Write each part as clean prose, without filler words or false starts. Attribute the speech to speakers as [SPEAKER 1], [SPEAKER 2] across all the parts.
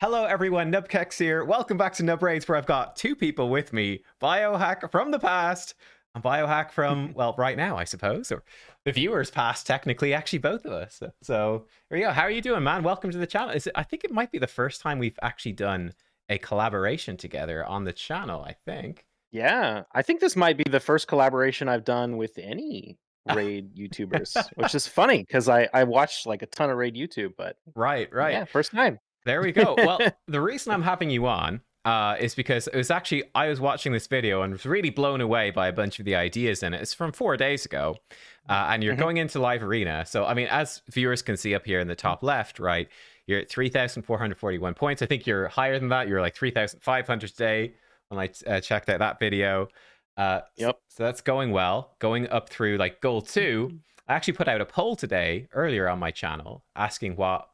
[SPEAKER 1] Hello everyone, nubkeks here. Welcome back to Nub Raids, where I've got two people with me. Biohack from the past and Biohack from, well, right now, I suppose. Or the viewers past, technically, actually both of us. So here we go. How are you doing, man? Welcome to the channel. I think it might be the first time we've actually done a collaboration together on the channel, I think.
[SPEAKER 2] Yeah, I think this might be the first collaboration I've done with any raid YouTubers, which is funny because I watched like a ton of raid YouTube, but
[SPEAKER 1] Right, right.
[SPEAKER 2] yeah, first time.
[SPEAKER 1] There we go. Well, the reason I'm having you on is because it was actually, I was watching this video and was really blown away by a bunch of the ideas in it. It's from 4 days ago, and you're
[SPEAKER 2] Mhm.
[SPEAKER 1] going into live arena. So, I mean, as viewers can see up here in the top left, right, you're at 3,441 points. I think you're higher than that. You're like 3,500 today when I checked out that video. So
[SPEAKER 2] Yep.
[SPEAKER 1] that's going well. Going up through like gold 2. I actually put out a poll today earlier on my channel asking what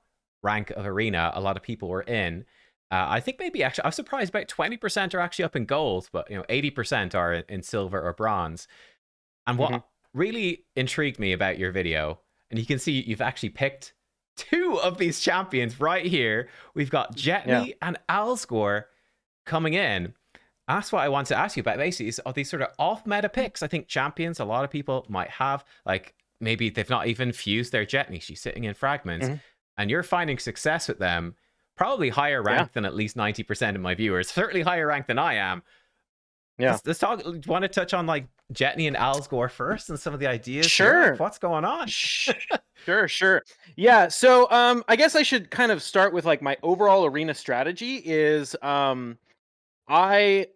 [SPEAKER 1] rank of arena a lot of people were in. I think maybe actually I was surprised about 20% are actually up in gold, but 80% are in silver or bronze. And
[SPEAKER 2] Mhm.
[SPEAKER 1] what really intrigued me about your video, and you can see you've actually picked two of these champions right here. We've got
[SPEAKER 2] Yeah.
[SPEAKER 1] Jety and Alsgor coming in. That's what I want to ask you about. Basically, are these sort of off-meta picks? I think champions, a lot of people might have, like, maybe they've not even fused their Jetney. She's sitting in fragments,
[SPEAKER 2] Mhm.
[SPEAKER 1] and you're finding success with them, probably higher
[SPEAKER 2] Yeah.
[SPEAKER 1] rank than at least 90% of my viewers. Certainly higher rank than I am.
[SPEAKER 2] Yeah.
[SPEAKER 1] Let's talk. Want to touch on like Jetney and Alsgor first, and some of the ideas here. Like,
[SPEAKER 2] Sure.
[SPEAKER 1] what's going on?
[SPEAKER 2] Sh- Sure. Yeah, so I guess I should kind of start with like my overall arena strategy is I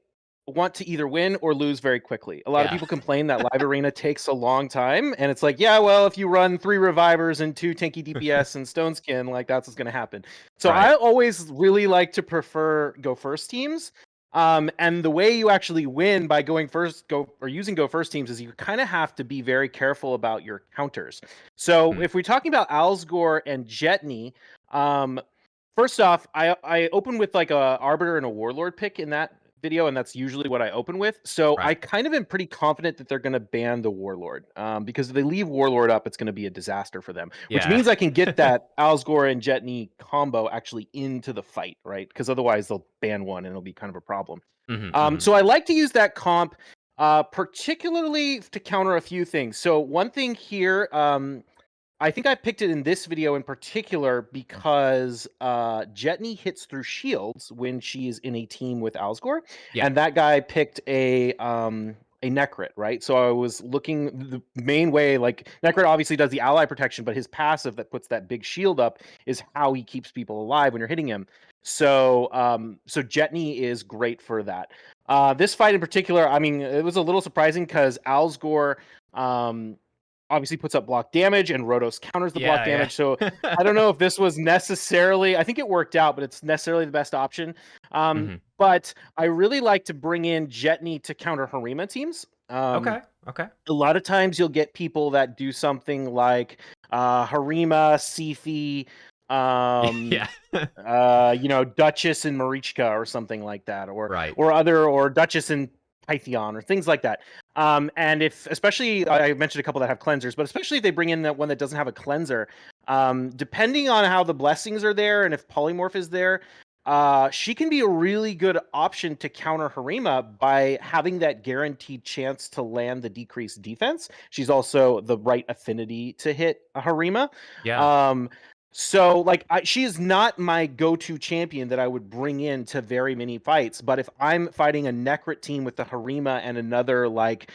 [SPEAKER 2] want to either win or lose very quickly. A lot of
[SPEAKER 1] Yeah.
[SPEAKER 2] people complain that live arena takes a long time, and it's like, yeah, well, if you run 3 revivers and 2 tanky DPS and stone skin, like that's what's going to happen. So
[SPEAKER 1] Right.
[SPEAKER 2] I always really like to prefer go first teams. And the way you actually win by going first, go or using go first teams is you kind of have to be very careful about your counters. So
[SPEAKER 1] Mm,
[SPEAKER 2] if we're talking about Alsgor and Jetney, um, first off, I open with like a arbiter and a warlord pick in that video, and that's usually what I open with. So I
[SPEAKER 1] right.
[SPEAKER 2] kind of am pretty confident that they're going to ban the warlord, because if they leave warlord up, it's going to be a disaster for them. Which
[SPEAKER 1] Yeah.
[SPEAKER 2] means I can get that Alsgor and Jetney combo actually into the fight, right? Because otherwise they'll ban one, and it'll be kind of a problem.
[SPEAKER 1] Hmm.
[SPEAKER 2] So I like to use that comp, particularly to counter a few things. So one thing here, I think I picked it in this video in particular because Jetney hits through shields when she is in a team with Alsgor,
[SPEAKER 1] Yeah.
[SPEAKER 2] and that guy picked a Necrit, right? So I was looking the main way, like Necrit obviously does the ally protection, but his passive that puts that big shield up is how he keeps people alive when you're hitting him. So Jetney is great for that. This fight in particular, I mean, it was a little surprising because Alsgor obviously puts up block damage and Rotos counters the block
[SPEAKER 1] Yeah.
[SPEAKER 2] damage. So
[SPEAKER 1] Yeah.
[SPEAKER 2] I don't know if this was necessarily, I think it worked out, but it's necessarily the best option.
[SPEAKER 1] Hmm.
[SPEAKER 2] But I really like to bring in Jetney to counter Harima teams.
[SPEAKER 1] Okay. Okay.
[SPEAKER 2] A lot of times you'll get people that do something like Harima, Sifi,
[SPEAKER 1] Yeah.
[SPEAKER 2] Duchess and Marichka or something like that,
[SPEAKER 1] Right.
[SPEAKER 2] or Duchess and Pythion or things like that. And if especially I mentioned a couple that have cleansers, but especially if they bring in that one that doesn't have a cleanser, depending on how the blessings are there and if polymorph is there, she can be a really good option to counter Harima by having that guaranteed chance to land the decreased defense. She's also the right affinity to hit a Harima.
[SPEAKER 1] Yeah.
[SPEAKER 2] Um, so like she is not my go-to champion that I would bring in to very many fights. But if I'm fighting a Necrit team with the Harima and another like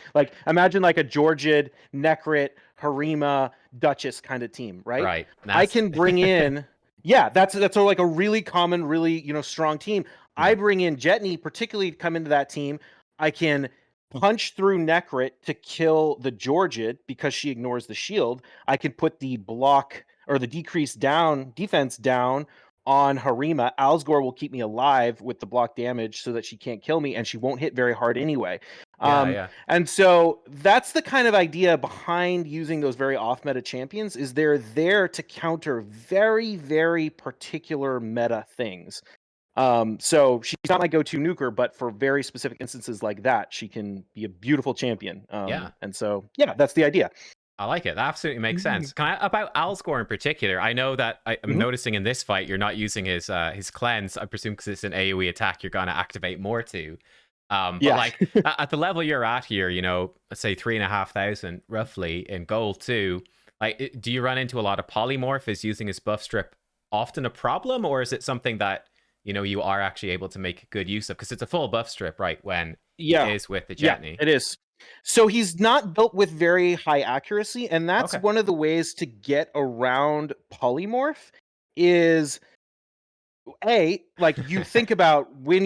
[SPEAKER 2] imagine like a Georgid, Necrit, Harima, Duchess kind of team, right?
[SPEAKER 1] Right.
[SPEAKER 2] I
[SPEAKER 1] That's
[SPEAKER 2] can bring in yeah, that's sort of like a really common, really strong team. I
[SPEAKER 1] Mhm.
[SPEAKER 2] bring in Jetney, particularly to come into that team. I can punch through Necrit to kill the Georgid because she ignores the shield. I can put the block or the decreased down defense down on Harima. Alsgor will keep me alive with the block damage so that she can't kill me, and she won't hit very hard anyway.
[SPEAKER 1] Yeah.
[SPEAKER 2] Um,
[SPEAKER 1] Yeah.
[SPEAKER 2] and so that's the kind of idea behind using those very off meta champions is they're there to counter very, very particular meta things. So she's not my go-to nuker, but for very specific instances like that, she can be a beautiful champion.
[SPEAKER 1] Yeah.
[SPEAKER 2] And so yeah, that's the idea.
[SPEAKER 1] I like it. That absolutely makes sense. About Alsgor in particular, I know that I'm
[SPEAKER 2] Mhm.
[SPEAKER 1] noticing in this fight you're not using his cleanse. I presume because it's an AoE attack, you're gonna activate more too. But
[SPEAKER 2] Yeah.
[SPEAKER 1] like at the level you're at here, let's say 3,500 roughly in gold too. Like, do you run into a lot of polymorph? Is using his buff strip often a problem, or is it something that you are actually able to make good use of? Because it's a full buff strip, right? When he
[SPEAKER 2] Yeah.
[SPEAKER 1] is with the
[SPEAKER 2] Yeah,
[SPEAKER 1] Jety.
[SPEAKER 2] it is. So he's not built with very high accuracy, and that's
[SPEAKER 1] Okay.
[SPEAKER 2] one of the ways to get around polymorph is like you think about when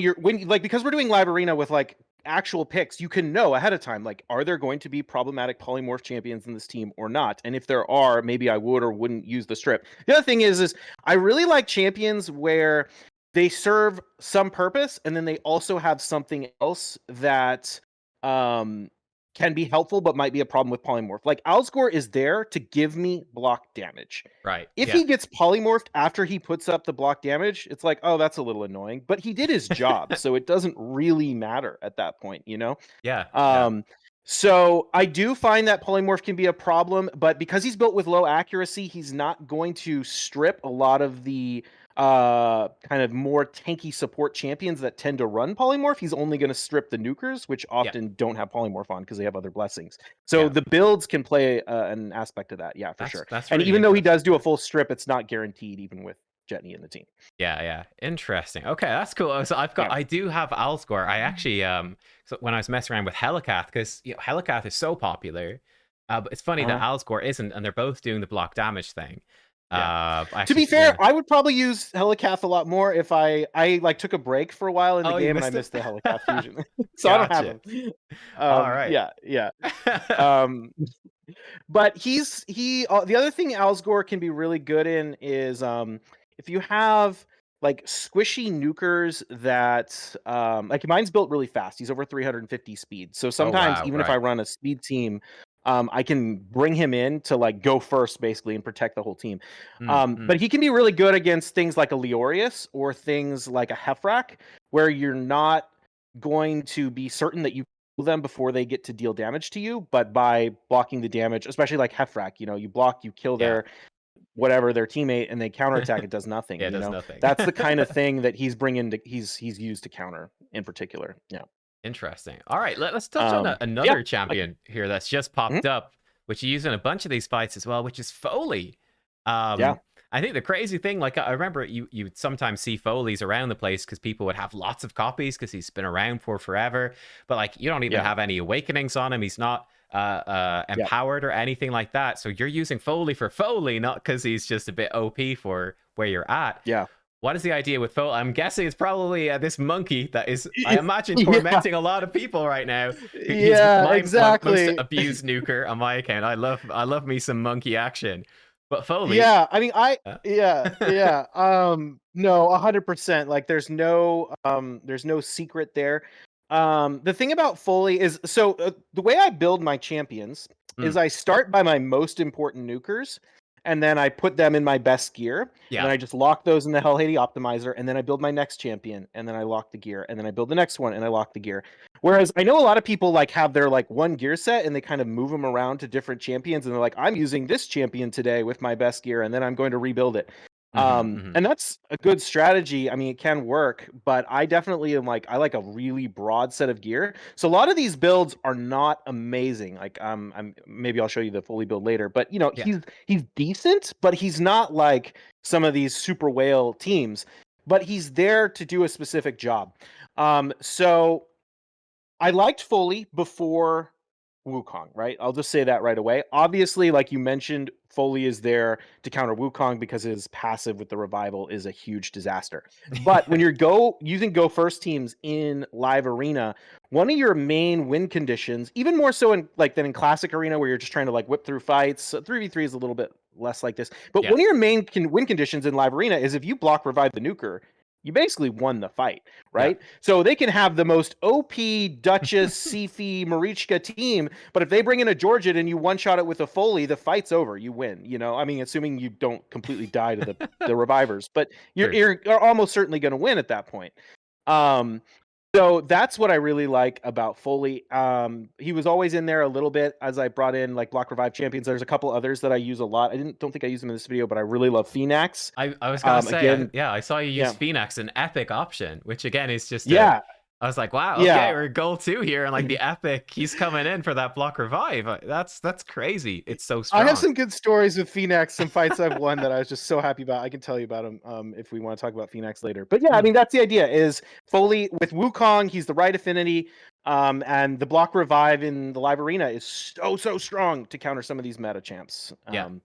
[SPEAKER 2] because we're doing live arena with like actual picks, you can know ahead of time, like, are there going to be problematic polymorph champions in this team or not? And if there are, maybe I would or wouldn't use the strip. The other thing is I really like champions where they serve some purpose and then they also have something else that um can be helpful but might be a problem with polymorph. Like Alsgor is there to give me block damage.
[SPEAKER 1] Right.
[SPEAKER 2] If
[SPEAKER 1] Yeah.
[SPEAKER 2] he gets polymorphed after he puts up the block damage, it's like, oh, that's a little annoying. But he did his job, so it doesn't really matter at that point, you know?
[SPEAKER 1] Yeah. Yeah.
[SPEAKER 2] Um, so I do find that polymorph can be a problem, but because he's built with low accuracy, he's not going to strip a lot of the kind of more tanky support champions that tend to run polymorph. He's only going to strip the nukers, which
[SPEAKER 1] Yeah.
[SPEAKER 2] often don't have polymorph on because they have other blessings. So
[SPEAKER 1] Yeah.
[SPEAKER 2] the builds can play an aspect of that, yeah, for
[SPEAKER 1] That's
[SPEAKER 2] sure.
[SPEAKER 1] that's
[SPEAKER 2] And
[SPEAKER 1] really
[SPEAKER 2] even though he
[SPEAKER 1] interesting.
[SPEAKER 2] does do a full strip, it's not guaranteed, even with Jety in the team.
[SPEAKER 1] Yeah, yeah. Interesting. Okay, that's cool. So
[SPEAKER 2] Yeah.
[SPEAKER 1] I do have Alsgor. I actually so when I was messing around with Helicath, because Helicath is so popular. But it's funny that
[SPEAKER 2] Uh-huh.
[SPEAKER 1] Alsgor isn't, and they're both doing the block damage thing.
[SPEAKER 2] Yeah.
[SPEAKER 1] I
[SPEAKER 2] To
[SPEAKER 1] actually
[SPEAKER 2] be fair,
[SPEAKER 1] yeah.
[SPEAKER 2] I would probably use Helicath a lot more if I like took a break for a while in the
[SPEAKER 1] Oh, you
[SPEAKER 2] game and I
[SPEAKER 1] missed it?
[SPEAKER 2] missed the Helicath fusion. So I don't have
[SPEAKER 1] Gotcha.
[SPEAKER 2] him.
[SPEAKER 1] All right.
[SPEAKER 2] Yeah, yeah. Um, but the other thing Alsgor can be really good in is if you have like squishy nukers that like mine's built really fast. He's over 350 speed. So
[SPEAKER 1] Oh
[SPEAKER 2] sometimes
[SPEAKER 1] wow,
[SPEAKER 2] even if I
[SPEAKER 1] right.
[SPEAKER 2] run a speed team, I can bring him in to like go first basically and protect the whole team.
[SPEAKER 1] Mm,
[SPEAKER 2] But
[SPEAKER 1] mm.
[SPEAKER 2] he can be really good against things like a Leorius or things like a Hefrak where you're not going to be certain that you them before they get to deal damage to you, but by blocking the damage, especially like Hefrak, you block, you kill
[SPEAKER 1] Yeah.
[SPEAKER 2] their whatever their teammate, and they counterattack. It does nothing.
[SPEAKER 1] Yeah, it does nothing.
[SPEAKER 2] That's the kind of thing that he's bringing. He's used to counter in particular. Yeah.
[SPEAKER 1] Interesting. All right, let's touch on
[SPEAKER 2] Yeah.
[SPEAKER 1] another
[SPEAKER 2] Like,
[SPEAKER 1] champion here that's just
[SPEAKER 2] mhm,
[SPEAKER 1] popped up, which you use in a bunch of these fights as well, which is Foley.
[SPEAKER 2] yeah.
[SPEAKER 1] I think the crazy thing, like I remember you would sometimes see Foleys around the place because people would have lots of copies because he's been around for forever. But like you don't even
[SPEAKER 2] Yeah.
[SPEAKER 1] have any awakenings on him. He's not
[SPEAKER 2] Yeah.
[SPEAKER 1] empowered or anything like that. So you're using Foley for Foley, not because he's just a bit OP for where you're at.
[SPEAKER 2] Yeah.
[SPEAKER 1] What is the idea with Foley? I'm guessing it's probably this monkey that is, I imagine,
[SPEAKER 2] Yeah.
[SPEAKER 1] tormenting a lot of people right now. He's
[SPEAKER 2] Yeah.
[SPEAKER 1] my most
[SPEAKER 2] Exactly.
[SPEAKER 1] abused nuker on my account. I love me some monkey action. But Foley,
[SPEAKER 2] Yeah, I mean,
[SPEAKER 1] uh,
[SPEAKER 2] yeah, yeah. No, 100%. Like, there's no secret there. The thing about Foley is, so the way I build my champions is
[SPEAKER 1] mm,
[SPEAKER 2] I start by my most important nukers, and then I put them in my best gear, and
[SPEAKER 1] yeah,
[SPEAKER 2] then I just lock those in the Hell Haiti optimizer, and then I build my next champion, and then I lock the gear, and then I build the next one, and I lock the gear. Whereas I know a lot of people like have their like one gear set and they kind of move them around to different champions and they're like, I'm using this champion today with my best gear and then I'm going to rebuild it.
[SPEAKER 1] hmm.
[SPEAKER 2] And that's a good strategy. I mean, it can work, but I definitely am like I like a really broad set of gear. So a lot of these builds are not amazing. Like I'm maybe I'll show you the fully build later, but
[SPEAKER 1] Yeah,
[SPEAKER 2] he's decent, but he's not like some of these super whale teams, but he's there to do a specific job. So I liked Foley before Wukong, right? I'll just say that right away. Obviously, like you mentioned, Foley is there to counter Wukong because his passive with the revival is a huge disaster. But when you're using go first teams in live arena, one of your main win conditions, even more so in like than in classic arena where you're just trying to like whip through fights, 3v3 is a little bit less like this. But
[SPEAKER 1] yeah,
[SPEAKER 2] one of your main win conditions in live arena is if you block revive the nuker, you basically won the fight,
[SPEAKER 1] yeah.
[SPEAKER 2] right? So they can have the most OP Duchess, Sifi, Marichka team, but if they bring in a Georgian and you one shot it with a Foley, the fight's over. You win. I mean, assuming you don't completely die to the revivers, but
[SPEAKER 1] True.
[SPEAKER 2] you're almost certainly going to win at that point. Um, So that's what I really like about Foley. He was always in there a little bit as I brought in like block revive champions. There's a couple others that I use a lot. Don't think I use them in this video, but I really love Phenax.
[SPEAKER 1] I was gonna say,
[SPEAKER 2] Again,
[SPEAKER 1] yeah, I saw you use
[SPEAKER 2] yeah,
[SPEAKER 1] Phenax, an epic option, which again is just a.
[SPEAKER 2] yeah,
[SPEAKER 1] I was like, wow, okay,
[SPEAKER 2] yeah.
[SPEAKER 1] we're goal 2 here, and like the epic, he's coming in for that block revive. That's crazy. It's so strong.
[SPEAKER 2] I have some good stories with Phenax, some fights I've won that I was just so happy about. I can tell you about them if we want to talk about Phenax later. But yeah, I mean that's the idea. Is Foley with Wukong? He's the right affinity, and the block revive in the live arena is so strong to counter some of these meta champs.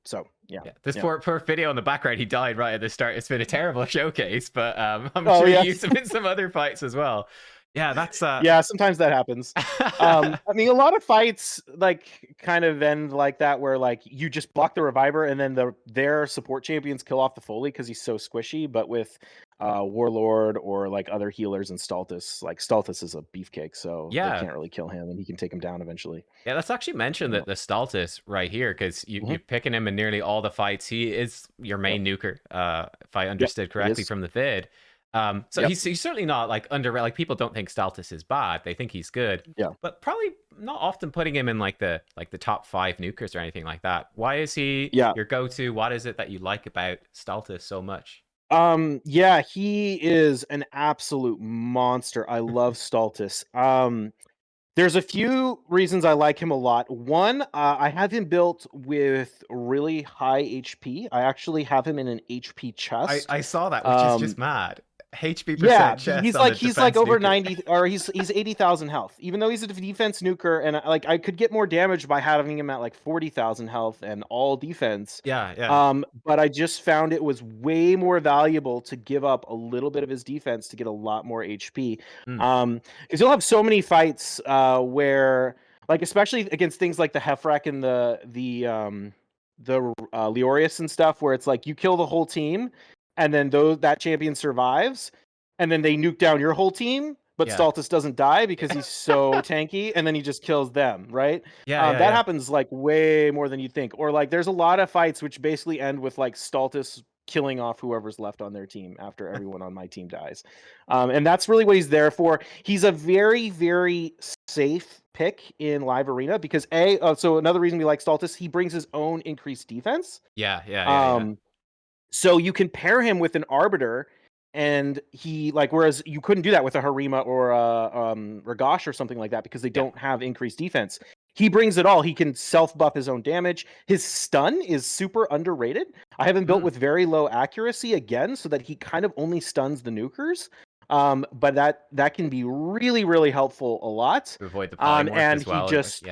[SPEAKER 2] So yeah.
[SPEAKER 1] This poor video in the background, he died right at the start. It's been a terrible showcase, but I'm
[SPEAKER 2] Oh,
[SPEAKER 1] sure
[SPEAKER 2] yeah.
[SPEAKER 1] you used him in some other fights as well. Yeah, that's
[SPEAKER 2] yeah, sometimes that happens. I mean, a lot of fights like kind of end like that, where like you just block the reviver and then their support champions kill off the Foley because he's so squishy. But with Warlord or like other healers and Staltus, like Staltus is a beefcake, so they can't really kill him, and he can take him down eventually.
[SPEAKER 1] Yeah, let's actually mention that the Staltus right here, because you're picking him in nearly all the fights. He is your main nuker, if I understood correctly from the vid. So he's certainly not like like people don't think Staltus is bad. They think he's good.
[SPEAKER 2] Yeah.
[SPEAKER 1] But probably not often putting him in like the top 5 nukers or anything like that. Why is he your go-to? What is it that you like about Staltus so much?
[SPEAKER 2] Yeah, he is an absolute monster. I love Staltus. There's a few reasons I like him a lot. One, I have him built with really high HP. I actually have him in an HP chest.
[SPEAKER 1] I saw that, which is just mad. HP
[SPEAKER 2] yeah,
[SPEAKER 1] chest
[SPEAKER 2] he's like over
[SPEAKER 1] nuker.
[SPEAKER 2] 90, or he's 80,000 health. Even though he's a defense nuker, and like I could get more damage by having him at like 40,000 health and all defense.
[SPEAKER 1] Yeah.
[SPEAKER 2] But I just found it was way more valuable to give up a little bit of his defense to get a lot more HP. Because you'll have so many fights where, like, especially against things like the Hefrak and the Leorius and stuff, where it's like you kill the whole team, and then that champion survives, and then they nuke down your whole team, but Staltus doesn't die because he's so tanky, and then he just kills them, right? That happens like way more than you think. Or like there's a lot of fights which basically end with like Staltus killing off whoever's left on their team after everyone on my team dies. And that's really what he's there for. He's a very, very safe pick in live arena because so another reason we like Staltus, he brings his own increased defense.
[SPEAKER 1] Yeah.
[SPEAKER 2] So you can pair him with an Arbiter, and he whereas you couldn't do that with a Harima or a Ragash or something like that because they don't have increased defense. He brings it all. He can self-buff his own damage. His stun is super underrated. I have him built with very low accuracy again, so that he kind of only stuns the nukers. But that can be really, really helpful a lot.
[SPEAKER 1] To avoid the polymorph
[SPEAKER 2] and
[SPEAKER 1] as well.
[SPEAKER 2] He just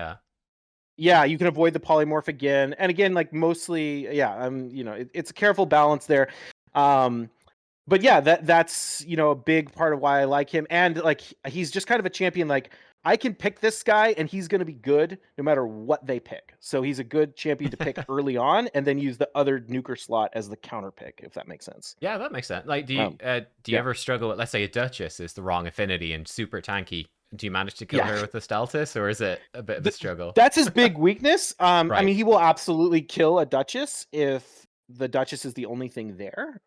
[SPEAKER 2] yeah, you can avoid the polymorph again. And again, like mostly, it's a careful balance there. But yeah, that's a big part of why I like him. And like he's just kind of a champion. Like I can pick this guy and he's gonna be good no matter what they pick. So he's a good champion to pick early on and then use the other nuker slot as the counter pick, if that makes sense.
[SPEAKER 1] Yeah, that makes sense. Like do you ever struggle with, let's say a Duchess is the wrong affinity and super tanky? Do you manage to kill her with the Staltus, or is it a bit of a struggle?
[SPEAKER 2] That's his big weakness. I mean, he will absolutely kill a Duchess if the Duchess is the only thing there.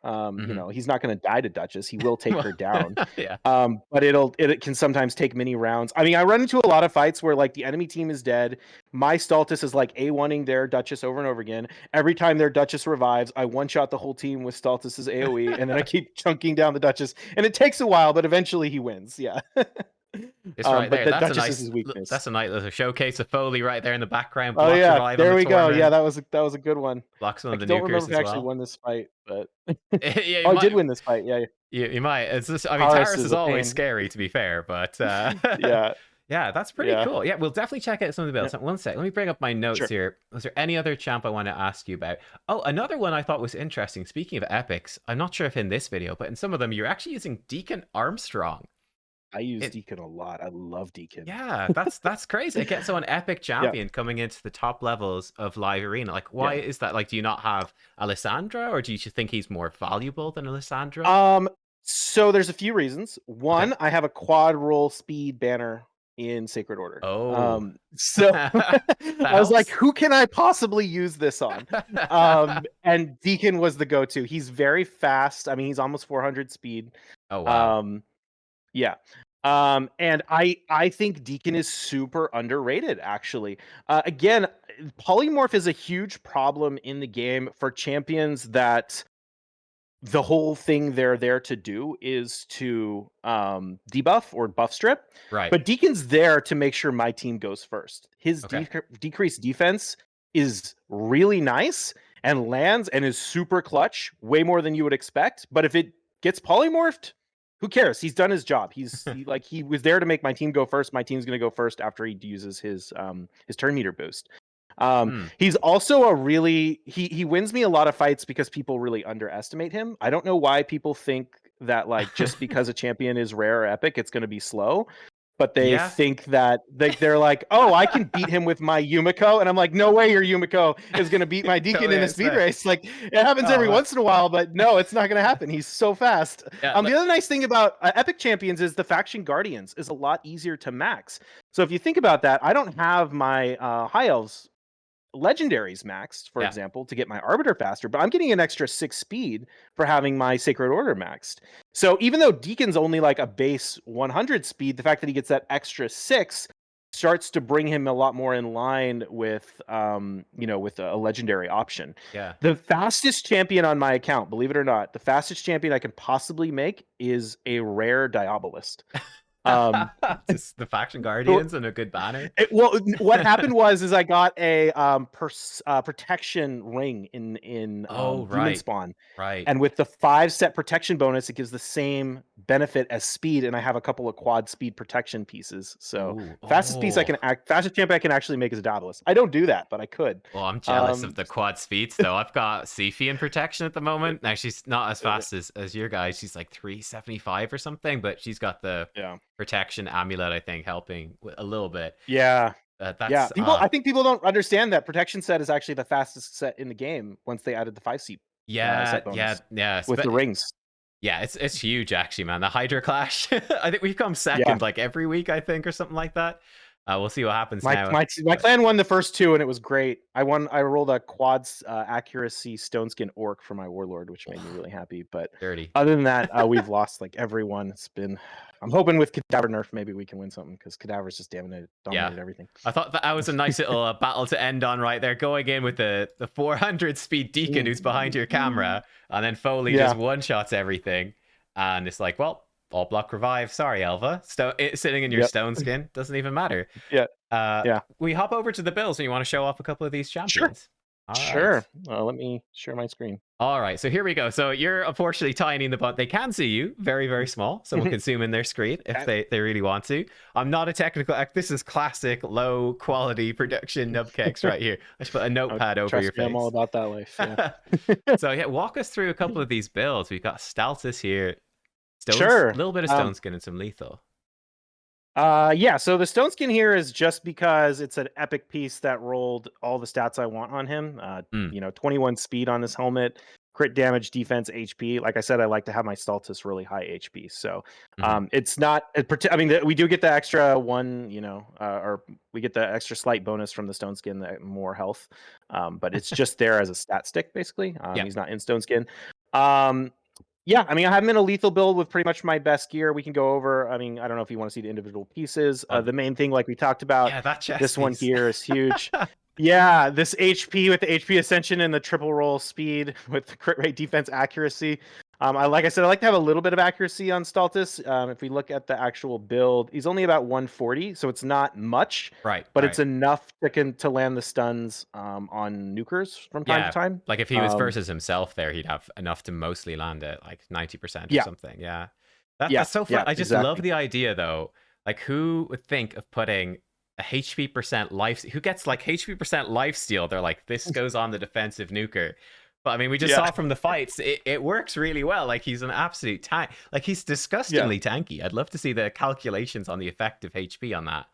[SPEAKER 2] He's not going to die to Duchess. He will take her down. But it can sometimes take many rounds. I mean, I run into a lot of fights where like the enemy team is dead. My Staltus is like A1ing their Duchess over and over again. Every time their Duchess revives, I one-shot the whole team with Staltus's AoE, and then I keep chunking down the Duchess. And it takes a while, but eventually he wins. Yeah.
[SPEAKER 1] It's right there. That's a nice little showcase of Foley right there in the background.
[SPEAKER 2] Oh yeah, there we go. Yeah, that was a good one.
[SPEAKER 1] Blocks one of the
[SPEAKER 2] nukers. I don't remember if I actually won this fight, but I did win this fight. Yeah,
[SPEAKER 1] you might. It's just, I mean, Taurus is always scary, to be fair, but yeah, that's pretty cool. Yeah, we'll definitely check out some of the builds. One sec, let me bring up my notes here. Was there any other champ I want to ask you about? Oh, another one I thought was interesting. Speaking of epics, I'm not sure if in this video, but in some of them, you're actually using Deacon Armstrong.
[SPEAKER 2] I use Deacon a lot. I love Deacon.
[SPEAKER 1] Yeah, that's crazy. It gets so an epic champion coming into the top levels of live arena. Like, why is that? Like, do you not have Alessandra, or do you think he's more valuable than Alessandra?
[SPEAKER 2] So there's a few reasons. One, I have a quad roll speed banner in Sacred Order. So I was like, who can I possibly use this on? And Deacon was the go-to. He's very fast. I mean, he's almost 400 speed.
[SPEAKER 1] Oh wow.
[SPEAKER 2] Yeah. And I think Deacon is super underrated, actually. Again, polymorph is a huge problem in the game for champions that the whole thing they're there to do is to debuff or buff strip.
[SPEAKER 1] Right.
[SPEAKER 2] But Deacon's there to make sure my team goes first. His
[SPEAKER 1] Okay.
[SPEAKER 2] decreased defense is really nice and lands and is super clutch, way more than you would expect. But if it gets polymorphed, who cares? He's done his job. He was there to make my team go first. My team's going to go first after he uses his turn meter boost. He's also a really he wins me a lot of fights because people really underestimate him. I don't know why people think that like just because a champion is rare or epic, it's going to be slow. But they
[SPEAKER 1] Yeah.
[SPEAKER 2] think that they're like, oh, I can beat him with my Yumiko, and I'm like, no way, your Yumiko is going to beat my Deacon
[SPEAKER 1] Totally
[SPEAKER 2] in a speed
[SPEAKER 1] understand.
[SPEAKER 2] race. Like it happens
[SPEAKER 1] Oh,
[SPEAKER 2] every
[SPEAKER 1] man.
[SPEAKER 2] once in a while, but no, it's not going to happen. He's so fast.
[SPEAKER 1] Yeah,
[SPEAKER 2] The other nice thing about epic champions is the faction guardians is a lot easier to max. So if you think about that, I don't have my high elves legendaries maxed, for
[SPEAKER 1] yeah.
[SPEAKER 2] example, to get my arbiter faster, but I'm getting an extra 6 speed for having my sacred order maxed. So even though Deacon's only like a base 100 speed, the fact that he gets that extra 6 starts to bring him a lot more in line with with a legendary option.
[SPEAKER 1] Yeah.
[SPEAKER 2] The fastest champion on my account, believe it or not, the fastest champion I can possibly make is a rare Diabolist. um
[SPEAKER 1] Just the faction guardians and a good banner.
[SPEAKER 2] what happened was I got a protection ring in
[SPEAKER 1] Oh,
[SPEAKER 2] Demon
[SPEAKER 1] right.
[SPEAKER 2] Spawn,
[SPEAKER 1] Right.
[SPEAKER 2] and with the 5 set protection bonus, it gives the same benefit as speed, and I have a couple of quad speed protection pieces. So
[SPEAKER 1] Ooh.
[SPEAKER 2] fastest
[SPEAKER 1] Oh.
[SPEAKER 2] fastest champ I can actually make is a Daedalus. I don't do that, but I could.
[SPEAKER 1] Well, I'm jealous of
[SPEAKER 2] Um,
[SPEAKER 1] the quad speeds though. I've got Sifi in protection at the moment. Now she's not as
[SPEAKER 2] uh,
[SPEAKER 1] fast as your guys. She's like 375 or something, but she's got the
[SPEAKER 2] yeah,
[SPEAKER 1] protection amulet, I think, helping a little bit.
[SPEAKER 2] yeah. Yeah,
[SPEAKER 1] That's
[SPEAKER 2] I think people don't understand that protection set is actually the fastest set in the game once they added the 5 seat
[SPEAKER 1] yeah,
[SPEAKER 2] set bonus
[SPEAKER 1] yeah, yeah.
[SPEAKER 2] with the rings.
[SPEAKER 1] Yeah, it's huge actually, man. The Hydra Clash. I think we've come
[SPEAKER 2] Yeah.
[SPEAKER 1] second like every week, I think, or something like that. We'll see what happens
[SPEAKER 2] My
[SPEAKER 1] now.
[SPEAKER 2] my clan won the first 2 and it was great. I rolled a quads accuracy stoneskin orc for my warlord, which made me really happy. But
[SPEAKER 1] Dirty.
[SPEAKER 2] other than that, we've lost like everyone. It's been. I'm hoping with Cadaver nerf maybe we can win something because Cadaver's just dominated
[SPEAKER 1] Yeah.
[SPEAKER 2] everything.
[SPEAKER 1] I thought that was a nice little battle to end on right there. Going in with the 400 speed Deacon who's behind your camera, and then Foley just one-shots everything. And it's like, well, all block revive. Sorry, Elva. Sitting in your stone skin. Doesn't even matter.
[SPEAKER 2] Yeah.
[SPEAKER 1] We hop over to the builds and you want to show off a couple of these champions.
[SPEAKER 2] Sure. Let me share my screen.
[SPEAKER 1] All right, so here we go. So you're unfortunately tiny in the butt. They can see you, very, very small. So we'll consume in their screen if they really want to. I'm not a technical. This is classic low quality production nubkeks right here. I should put a notepad over your face.
[SPEAKER 2] I'm all about that life. Yeah.
[SPEAKER 1] So yeah, walk us through a couple of these builds. We've got Staltus here.
[SPEAKER 2] Sure.
[SPEAKER 1] A little bit of stone skin and some lethal.
[SPEAKER 2] Yeah, so the stone skin here is just because it's an epic piece that rolled all the stats I want on him. 21 speed on this helmet, crit damage, defense, HP. Like I said, I like to have my Staltus really high HP. So it's not, I mean, we do get the extra one, or we get the extra slight bonus from the stone skin, that more health. But it's just there as a stat stick, basically. He's not in stone skin. Yeah, I mean, I have him in a lethal build with pretty much my best gear. We can go over. I mean, I don't know if you want to see the individual pieces. The main thing, like we talked about,
[SPEAKER 1] that chest
[SPEAKER 2] this one
[SPEAKER 1] piece.
[SPEAKER 2] here is huge. Yeah, this HP with the HP Ascension and the triple roll speed with the crit rate, defense, accuracy. Like I said, I like to have a little bit of accuracy on Staltus. If we look at the actual build, he's only about 140, so it's not much.
[SPEAKER 1] Right.
[SPEAKER 2] But it's enough to land the stuns on nukers from time to time.
[SPEAKER 1] Like if he was versus himself there, he'd have enough to mostly land it, like 90% or something. Yeah. That's so fun. I just love the idea though. Like who would think of putting a HP percent life, who gets like HP percent life steal? They're like, this goes on the defensive nuker. But I mean, we just saw from the fights, it works really well. Like he's an absolute tank. Like he's disgustingly tanky. I'd love to see the calculations on the effective HP on that.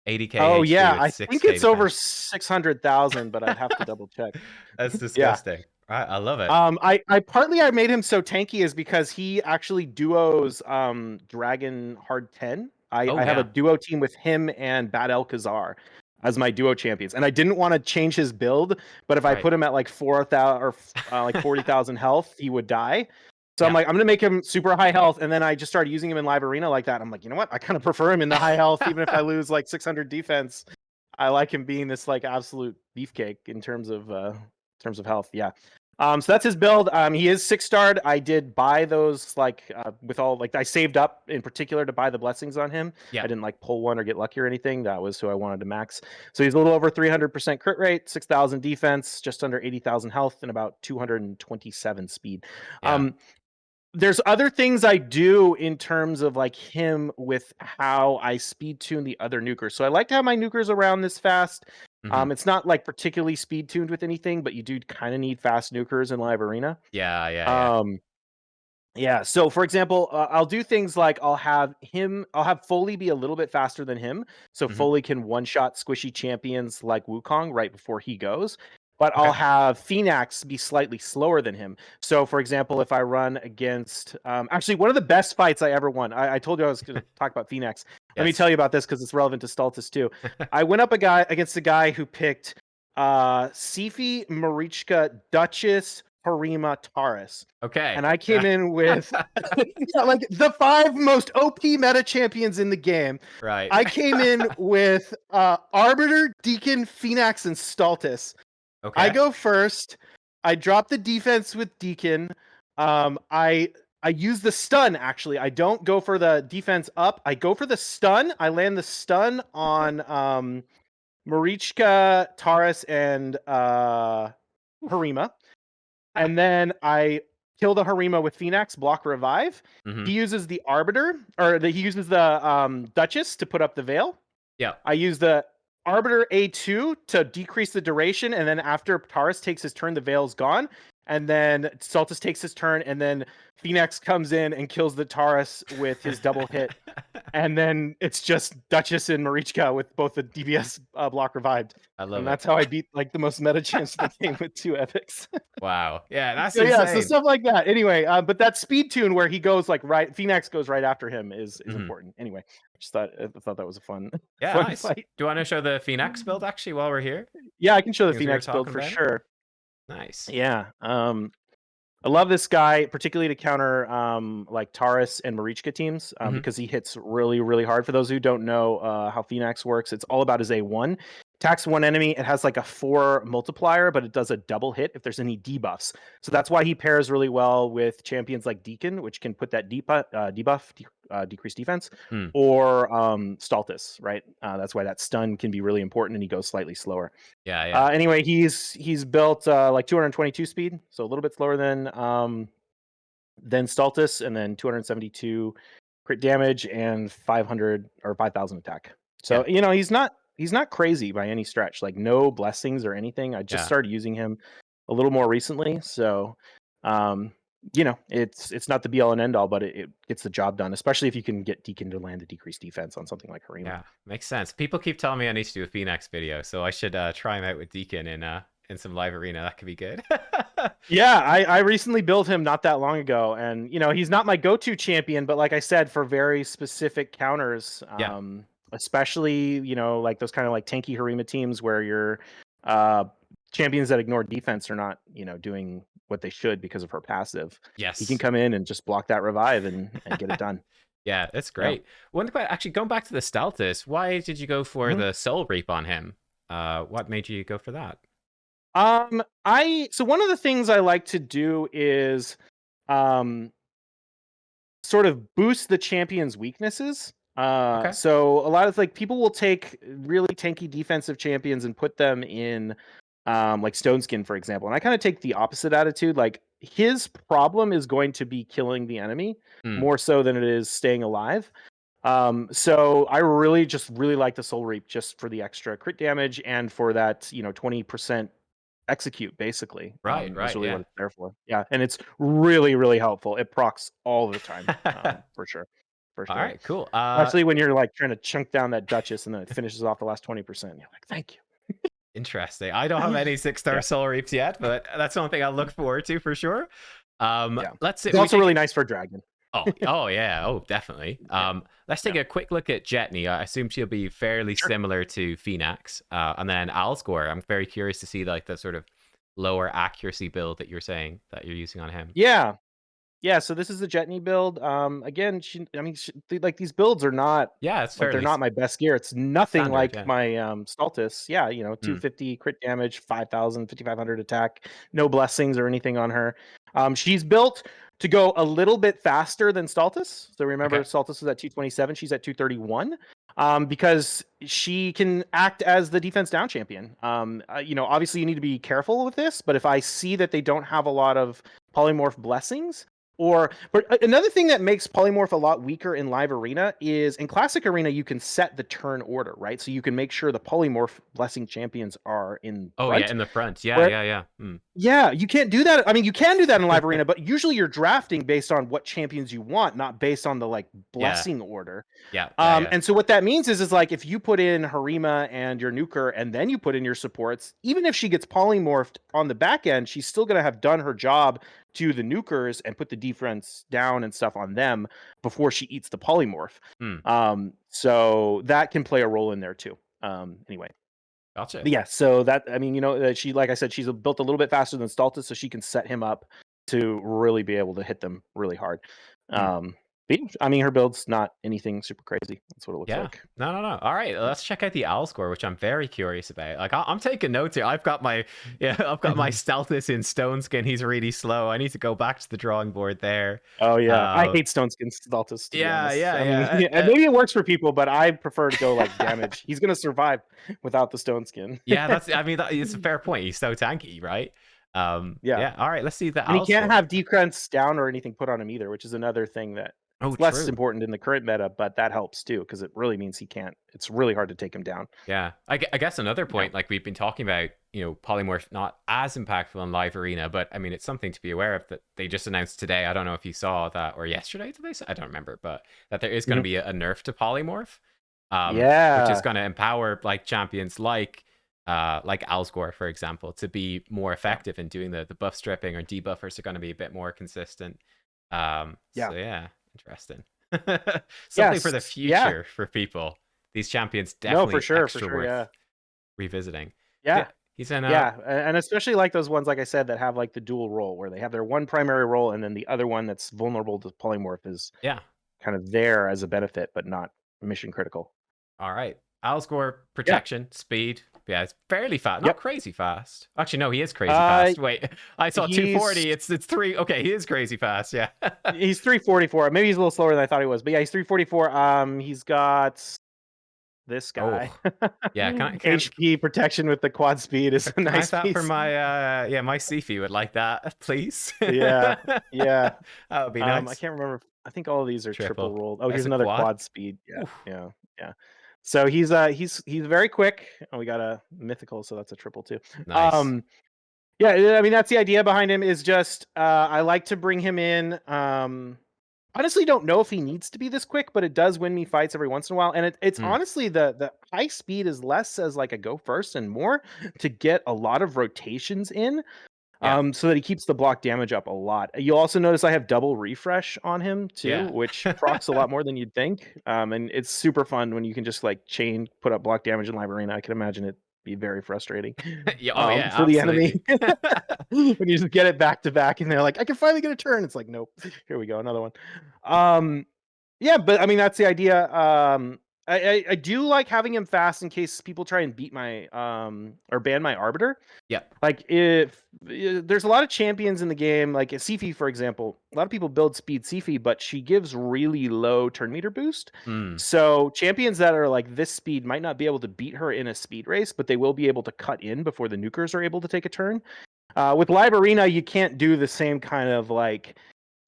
[SPEAKER 1] 80k.
[SPEAKER 2] Oh
[SPEAKER 1] HP
[SPEAKER 2] yeah, I
[SPEAKER 1] with
[SPEAKER 2] think
[SPEAKER 1] 6K
[SPEAKER 2] it's over
[SPEAKER 1] defense.
[SPEAKER 2] 600,000, but I'd have to double check.
[SPEAKER 1] That's disgusting. Right, I love it.
[SPEAKER 2] I made him so tanky is because he actually duos Dragon Hard 10. I have a duo team with him and Bad El Khazar as my duo champions, and I didn't want to change his build, but if I put him at like 4,000 or like 40,000 health, he would die. So I'm like, I'm gonna make him super high health, and then I just started using him in live arena like that. I'm like, you know what? I kind of prefer him in the high health, even if I lose like 600 defense. I like him being this like absolute beefcake in terms of health. Yeah. So that's his build. He is 6-starred. I did buy those like with all like I saved up in particular to buy the blessings on him.
[SPEAKER 1] Yeah.
[SPEAKER 2] I didn't like pull one or get lucky or anything. That was who I wanted to max. So he's a little over 300% crit rate, 6,000 defense, just under 80,000 health, and about 227 speed.
[SPEAKER 1] Yeah.
[SPEAKER 2] There's other things I do in terms of like him with how I speed tune the other nukers. So I like to have my nukers around this fast. It's not like particularly speed tuned with anything, but you do kind of need fast nukers in live arena. Yeah. So for example, I'll do things like I'll have Foley be a little bit faster than him. So Foley can one-shot squishy champions like Wukong right before he goes. But I'll have Phenax be slightly slower than him. So, for example, if I run against... actually, one of the best fights I ever won... I told you I was going to talk about Phenax. Let me tell you about this because it's relevant to Staltus, too. I went up against a guy who picked Sifi, Marichka, Duchess, Harima, Taurus.
[SPEAKER 1] Okay.
[SPEAKER 2] And I came in with like the 5 most OP meta champions in the game.
[SPEAKER 1] Right.
[SPEAKER 2] I came in with Arbiter, Deacon, Phenax, and Staltus.
[SPEAKER 1] Okay.
[SPEAKER 2] I go first. I drop the defense with Deacon. I use the stun, actually. I don't go for the defense up. I go for the stun. I land the stun on Marichka, Taurus, and Harima. And then I kill the Harima with Phenax, block revive. He uses the Arbiter, he uses the Duchess to put up the Veil.
[SPEAKER 1] Yeah.
[SPEAKER 2] I use the Arbiter A2 to decrease the duration, and then after Taurus takes his turn, the Veil's gone. And then Staltus takes his turn, and then Phenax comes in and kills the Taurus with his double hit. And then it's just Duchess and Marichka with both the DBS block revived.
[SPEAKER 1] I love
[SPEAKER 2] and
[SPEAKER 1] it.
[SPEAKER 2] that's how I beat like the most meta champs in the game with 2 epics.
[SPEAKER 1] Wow. Yeah, that's
[SPEAKER 2] so,
[SPEAKER 1] insane.
[SPEAKER 2] yeah, so stuff like that. Anyway, but that speed tune where he goes like Phenax goes right after him is important. Anyway, I thought that was a fun, fun
[SPEAKER 1] nice.
[SPEAKER 2] fight.
[SPEAKER 1] Do you want to show the Phenax build actually while we're here?
[SPEAKER 2] Yeah, I can show the
[SPEAKER 1] Things we were
[SPEAKER 2] Phenax build for
[SPEAKER 1] talking about?
[SPEAKER 2] sure.
[SPEAKER 1] Nice.
[SPEAKER 2] Yeah. I love this guy, particularly to counter like Taurus and Marichka teams, because he hits really, really hard. For those who don't know how Phenax works, it's all about his A1. Attacks one enemy, it has like a 4 multiplier, but it does a double hit if there's any debuffs. So that's why he pairs really well with champions like Deacon, which can put that debuff, decreased defense, or Staltus, right? That's why that stun can be really important, and he goes slightly slower.
[SPEAKER 1] Yeah.
[SPEAKER 2] Anyway, he's built like 222 speed, so a little bit slower than Staltus, and then 272 crit damage and 500 or 5,000 attack. So you know he's not crazy by any stretch. Like no blessings or anything. I just started using him a little more recently, so you know it's not the be all and end all, but it gets the job done. Especially if you can get Deacon to land a decreased defense on something like Harima.
[SPEAKER 1] Yeah, makes sense. People keep telling me I need to do a Phenax video, so I should try him out with Deacon in some live arena. That could be good.
[SPEAKER 2] Yeah, I recently built him not that long ago, and you know he's not my go-to champion, but like I said, for very specific counters, especially you know like those kind of like tanky Harima teams where your champions that ignore defense are not doing what they should because of her passive.
[SPEAKER 1] Yes,
[SPEAKER 2] he can come in and just block that revive and get it done.
[SPEAKER 1] Yeah, that's great. One question, actually, going back to the Staltus, why did you go for the Soul Reap on him? What made you go for that?
[SPEAKER 2] So one of the things I like to do is sort of boost the champion's weaknesses. So a lot of like people will take really tanky defensive champions and put them in like Stoneskin, for example. And I kind of take the opposite attitude. Like his problem is going to be killing the enemy more so than it is staying alive. So I really like the Soul Reap just for the extra crit damage and for that 20% execute, basically.
[SPEAKER 1] Right.
[SPEAKER 2] That's really what it's there for. Yeah, and it's really, really helpful. It procs all the time, for sure.
[SPEAKER 1] All right, cool.
[SPEAKER 2] Actually, when you're like trying to chunk down that Duchess and then it finishes off the last 20%, you're like, thank you.
[SPEAKER 1] Interesting. I don't have any 6-star Soul Reaps yet, but that's one thing I'll look forward to for sure. Let's see.
[SPEAKER 2] It's also really nice for Dragon.
[SPEAKER 1] Oh yeah. Oh, definitely. Let's take a quick look at Jety. I assume she'll be fairly similar to Phenax. And then Alsgor. I'm very curious to see like the sort of lower accuracy build that you're saying that you're using on him.
[SPEAKER 2] Yeah. Yeah, so this is the Jety build. Again, like these builds are not
[SPEAKER 1] Yeah, it's
[SPEAKER 2] like they're
[SPEAKER 1] fairly
[SPEAKER 2] not my best gear. It's nothing
[SPEAKER 1] standard.
[SPEAKER 2] like
[SPEAKER 1] Yeah.
[SPEAKER 2] my Staltus. Yeah, 250 crit damage, 5,000, 5,500 attack, no blessings or anything on her. She's built to go a little bit faster than Staltus. So remember,
[SPEAKER 1] Okay.
[SPEAKER 2] Staltus was at 227. She's at 231. Because she can act as the defense down champion. Obviously you need to be careful with this, but if I see that they don't have a lot of polymorph blessings, but another thing that makes polymorph a lot weaker in live arena is in classic arena you can set the turn order, right? So you can make sure the polymorph blessing champions are in
[SPEAKER 1] Oh yeah,
[SPEAKER 2] front.
[SPEAKER 1] in the front. Yeah,
[SPEAKER 2] Where
[SPEAKER 1] yeah.
[SPEAKER 2] yeah, you can't do that. I mean, you can do that in live arena, but usually you're drafting based on what champions you want, not based on the like
[SPEAKER 1] Yeah.
[SPEAKER 2] blessing order.
[SPEAKER 1] Yeah.
[SPEAKER 2] And so what that means is like if you put in Harima and your nuker and then you put in your supports, even if she gets polymorphed on the back end, she's still going to have done her job to the nukers and put the defense down and stuff on them before she eats the polymorph. So that can play a role in there too. Anyway.
[SPEAKER 1] Gotcha.
[SPEAKER 2] But yeah, so that she, like I said, she's built a little bit faster than Staltus, so she can set him up to really be able to hit them really hard. But I mean, her build's not anything super crazy. That's what it looks
[SPEAKER 1] Yeah.
[SPEAKER 2] like.
[SPEAKER 1] No. All right, let's check out the Alsgor, which I'm very curious about. Like, I'm taking notes here. I've got my Staltus in Stone Skin. He's really slow. I need to go back to the drawing board there.
[SPEAKER 2] Oh yeah, I hate Stone Skin Staltus. To be honest. I mean, and maybe it works for people, but I prefer to go like damage. He's gonna survive without the Stone Skin.
[SPEAKER 1] Yeah, it's a fair point. He's so tanky, right? Yeah. All right, let's see the.
[SPEAKER 2] And he can't have decrunts down or anything put on him either, which is another thing that. It's less important in the current meta, but that helps too because it really means he can't. It's really hard to take him down.
[SPEAKER 1] Yeah, I guess another point, like we've been talking about, polymorph not as impactful in live arena, but I mean it's something to be aware of that they just announced today. I don't know if you saw that or yesterday. Did they say? I don't remember, but that there is going to be a nerf to polymorph, which is going to empower like champions like Alsgor, for example, to be more effective in doing the buff stripping, or debuffers are going to be a bit more consistent. So yeah. Interesting. Something for the future for people. These champions definitely
[SPEAKER 2] for sure,
[SPEAKER 1] worth revisiting.
[SPEAKER 2] Yeah.
[SPEAKER 1] He's in
[SPEAKER 2] and especially like those ones, like I said, that have like the dual role where they have their one primary role and then the other one that's vulnerable to polymorph is kind of there as a benefit, but not mission critical.
[SPEAKER 1] All right. Alsgor, protection, speed. Yeah, it's fairly fast. Not crazy fast. Actually, no, he is crazy fast. Wait, I saw 240. It's 3. Okay, he is crazy fast. Yeah.
[SPEAKER 2] He's 344. Maybe he's a little slower than I thought he was. But yeah, he's 344. He's got this guy.
[SPEAKER 1] Oh. Yeah, can
[SPEAKER 2] HP protection with the quad speed is a nice piece.
[SPEAKER 1] For my my Sifi would like that, please.
[SPEAKER 2] Yeah.
[SPEAKER 1] That would be nice.
[SPEAKER 2] I can't remember. I think all of these are triple rolled. Oh, here's another quad speed. Yeah. So he's very quick. Oh, we got a mythical, so that's a triple too.
[SPEAKER 1] Nice.
[SPEAKER 2] Yeah, I mean that's the idea behind him is just I like to bring him in. Honestly, don't know if he needs to be this quick, but it does win me fights every once in a while. And it's honestly the high speed is less as like a go first and more to get a lot of rotations in. So that he keeps the block damage up a lot. You'll also notice I have double refresh on him too, which procs a lot more than you'd think. And it's super fun when you can just like put up block damage in live arena. I can imagine it be very frustrating for the enemy. When you just get it back to back and they're like, I can finally get a turn. It's like, nope, here we go, another one. But I mean, that's the idea. I do like having him fast in case people try and beat my or ban my Arbiter.
[SPEAKER 1] Yeah.
[SPEAKER 2] Like if there's a lot of champions in the game, like Sifi, for example, a lot of people build speed Sifi, but she gives really low turn meter boost. So champions that are like this speed might not be able to beat her in a speed race, but they will be able to cut in before the nukers are able to take a turn. With live arena, you can't do the same kind of like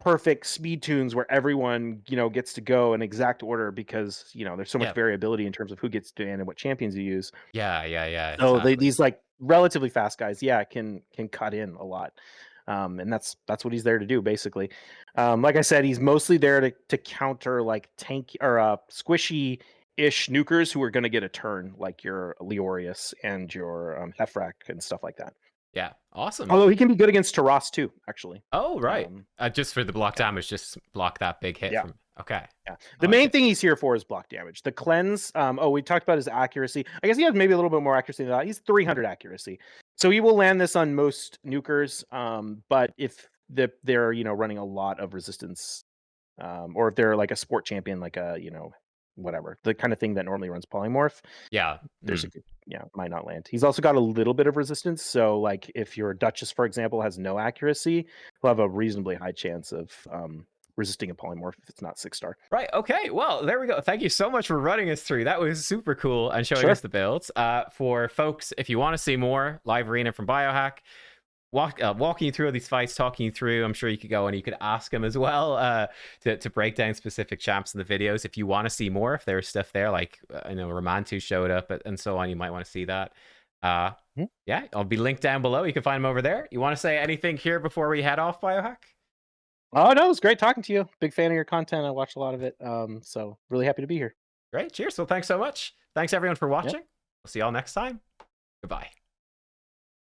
[SPEAKER 2] perfect speed tunes where everyone gets to go in exact order because there's so much variability in terms of who gets to and what champions you use. So these like relatively fast guys can cut in a lot, and that's what he's there to do basically. Like I said, he's mostly there to counter like tank or squishy ish nukers who are going to get a turn, like your Leorius and your Hefrak and stuff like that.
[SPEAKER 1] Yeah, awesome.
[SPEAKER 2] Although he can be good against Taras too, actually.
[SPEAKER 1] Oh, right. Just for the block damage, just block that big hit from. Okay.
[SPEAKER 2] Yeah. The main thing he's here for is block damage. The cleanse. We talked about his accuracy. I guess he has maybe a little bit more accuracy than that. He's 300 accuracy, so he will land this on most nukers. But if they're running a lot of resistance, or if they're like a sport champion, like a whatever, the kind of thing that normally runs polymorph.
[SPEAKER 1] Yeah.
[SPEAKER 2] There's a good, might not land. He's also got a little bit of resistance, so like if your Duchess, for example, has no accuracy, he'll have a reasonably high chance of resisting a polymorph if it's not 6-star.
[SPEAKER 1] Right. Okay. Well, there we go. Thank you so much for running us through. That was super cool and showing
[SPEAKER 2] Sure.
[SPEAKER 1] us the builds. For folks, if you want to see more live arena from Biohack, walking you through all these fights, talking you through, I'm sure you could go and you could ask him as well to break down specific champs in the videos. If you want to see more, if there's stuff there like Romantu showed up and so on, you might want to see that. Yeah, I'll be linked down below. You can find him over there. You want to say anything here before we head off, Biohack?
[SPEAKER 2] Oh no, it was great talking to you. Big fan of your content. I watched a lot of it. So really happy to be here.
[SPEAKER 1] Great. Cheers. Well, thanks so much. Thanks everyone for watching. We'll see y'all next time. Goodbye.